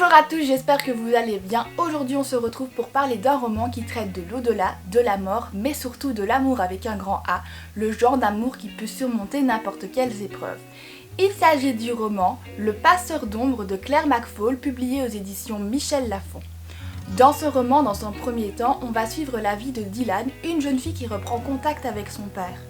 Bonjour à tous, j'espère que vous allez bien. Aujourd'hui on se retrouve pour parler d'un roman qui traite de l'au-delà, de la mort, mais surtout de l'amour avec un grand A, le genre d'amour qui peut surmonter n'importe quelles épreuves. Il s'agit du roman Le Passeur d'ombre de Claire McFall, publié aux éditions Michel Lafon. Dans ce roman, dans un premier temps, on va suivre la vie de Dylan, une jeune fille qui reprend contact avec son père.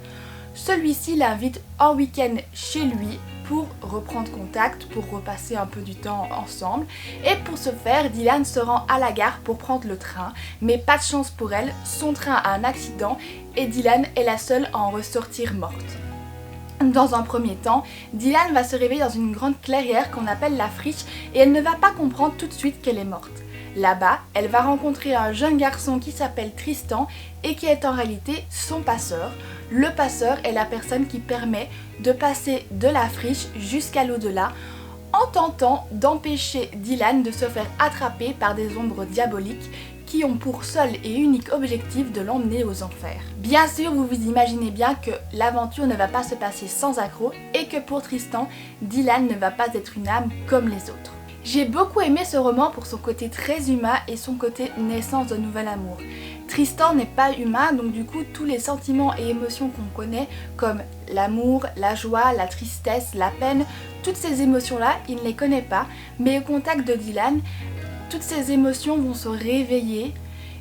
Celui-ci l'invite en week-end chez lui pour reprendre contact, pour repasser un peu du temps ensemble. Et pour ce faire, Dylan se rend à la gare pour prendre le train. Mais pas de chance pour elle, son train a un accident et Dylan est la seule à en ressortir morte. Dans un premier temps, Dylan va se réveiller dans une grande clairière qu'on appelle la friche et elle ne va pas comprendre tout de suite qu'elle est morte. Là-bas, elle va rencontrer un jeune garçon qui s'appelle Tristan et qui est en réalité son passeur. Le passeur est la personne qui permet de passer de la friche jusqu'à l'au-delà en tentant d'empêcher Dylan de se faire attraper par des ombres diaboliques qui ont pour seul et unique objectif de l'emmener aux enfers. Bien sûr, vous vous imaginez bien que l'aventure ne va pas se passer sans accroc et que pour Tristan, Dylan ne va pas être une âme comme les autres. J'ai beaucoup aimé ce roman pour son côté très humain et son côté naissance de nouvel amour. Tristan n'est pas humain, donc du coup tous les sentiments et émotions qu'on connaît comme l'amour, la joie, la tristesse, la peine, toutes ces émotions-là, il ne les connaît pas, mais au contact de Dylan, toutes ces émotions vont se réveiller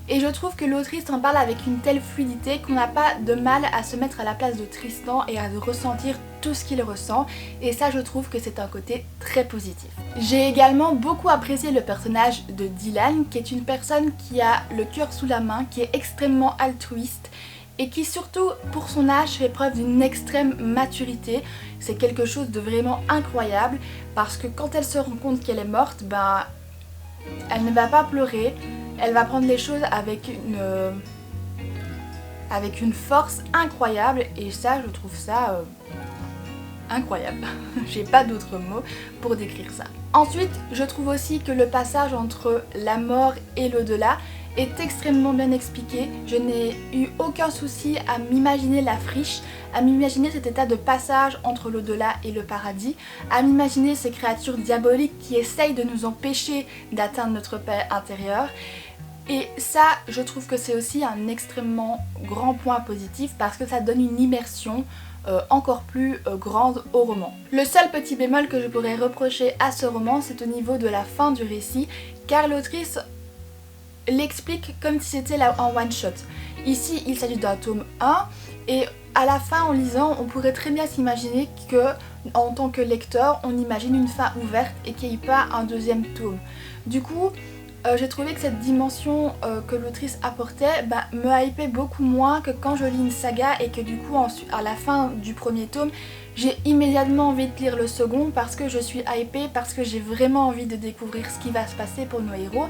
et je trouve que l'autrice en parle avec une telle fluidité qu'on n'a pas de mal à se mettre à la place de Tristan et à ressentir tout ce qu'il ressent et ça je trouve que c'est un côté très positif. J'ai également beaucoup apprécié le personnage de Dylan qui est une personne qui a le cœur sous la main, qui est extrêmement altruiste et qui surtout pour son âge fait preuve d'une extrême maturité. C'est quelque chose de vraiment incroyable parce que quand elle se rend compte qu'elle est morte, elle ne va pas pleurer, elle va prendre les choses avec une force incroyable et ça je trouve ça incroyable. J'ai pas d'autres mots pour décrire ça. Ensuite, je trouve aussi que le passage entre la mort et l'au-delà est extrêmement bien expliqué. Je n'ai eu aucun souci à m'imaginer la friche, à m'imaginer cet état de passage entre l'au-delà et le paradis, à m'imaginer ces créatures diaboliques qui essayent de nous empêcher d'atteindre notre paix intérieure. Et ça, je trouve que c'est aussi un extrêmement grand point positif parce que ça donne une immersion encore plus grande au roman. Le seul petit bémol que je pourrais reprocher à ce roman, c'est au niveau de la fin du récit, car l'autrice l'explique comme si c'était en one shot. Ici, il s'agit d'un tome 1 et à la fin, en lisant, on pourrait très bien s'imaginer que, en tant que lecteur, on imagine une fin ouverte et qu'il n'y ait pas un deuxième tome. Du coup, j'ai trouvé que cette dimension que l'autrice apportait me hypait beaucoup moins que quand je lis une saga et que du coup à la fin du premier tome j'ai immédiatement envie de lire le second parce que je suis hypée, parce que j'ai vraiment envie de découvrir ce qui va se passer pour nos héros.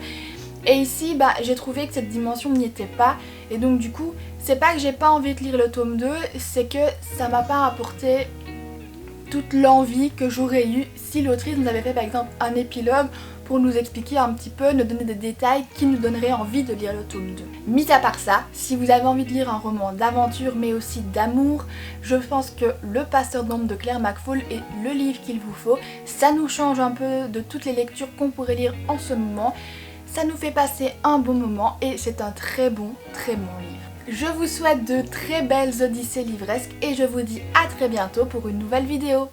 Et ici j'ai trouvé que cette dimension n'y était pas et donc du coup c'est pas que j'ai pas envie de lire le tome 2, c'est que ça m'a pas apporté toute l'envie que j'aurais eu si l'autrice nous avait fait par exemple un épilogue pour nous expliquer un petit peu, nous donner des détails qui nous donneraient envie de lire le tome 2. Mis à part ça, si vous avez envie de lire un roman d'aventure mais aussi d'amour, je pense que Le Passeur d'ombre de Claire McFall est le livre qu'il vous faut. Ça nous change un peu de toutes les lectures qu'on pourrait lire en ce moment. Ça nous fait passer un bon moment et c'est un très bon livre. Je vous souhaite de très belles odyssées livresques et je vous dis à très bientôt pour une nouvelle vidéo.